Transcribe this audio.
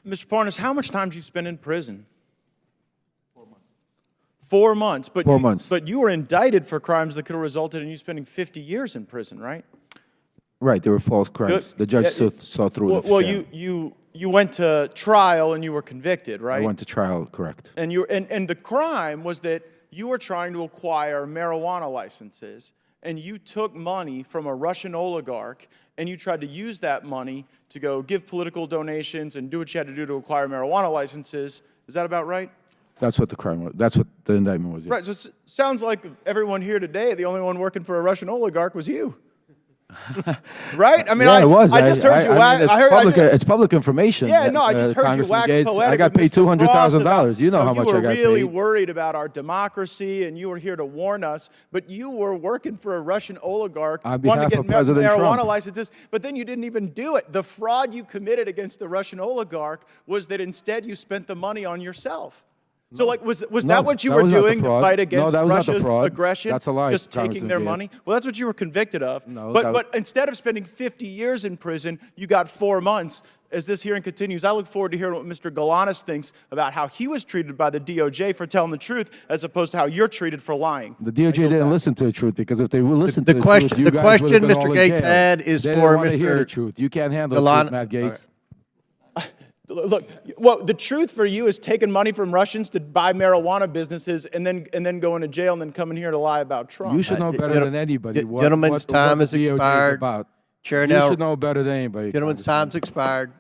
Mr. Parnas, how much time did you spend in prison? 4 months. 4 months. But you were indicted for crimes that could have resulted in you spending 50 years in prison, right? Right, they were false crimes. The judge saw through it. Well, you went to trial and you were convicted, right? I went to trial, correct. And the crime was that you were trying to acquire marijuana licenses, and you took money from a Russian oligarch, and you tried to use that money to go give political donations and do what you had to do to acquire marijuana licenses. Is that about right? That's what the crime was. That's what the indictment was. Yeah. Right, so it sounds like everyone here today, the only one working for a Russian oligarch was you. Right? I mean, yeah, it was. I just heard you wax. It's public information. Yeah, no, I just heard you wax poetic. I got paid $200,000. You know how much I got paid. You were really worried about our democracy, and you were here to warn us. But you were working for a Russian oligarch, wanting to get marijuana licenses, but then you didn't even do it. The fraud you committed against the Russian oligarch was that instead you spent the money on yourself. So, like, was that what you were doing to fight against Russia's aggression? That's a lie. Just taking their money? Well, that's what you were convicted of. No, but instead of spending 50 years in prison, you got 4 months. As this hearing continues, I look forward to hearing what Mr. Galanis thinks about how he was treated by the DOJ for telling the truth, as opposed to how you're treated for lying. The DOJ didn't listen to the truth, because if they would listen to the question, truth, the question Mr. Gates had is for Mr. Hear the truth. You can't handle the truth, Matt Gates. Look, well, the truth for you is taking money from Russians to buy marijuana businesses and then going to jail and then coming here to lie about Trump. You should know better than anybody. Gentlemen's time has expired. Chair, you should know better than anybody. Gentlemen's time's expired.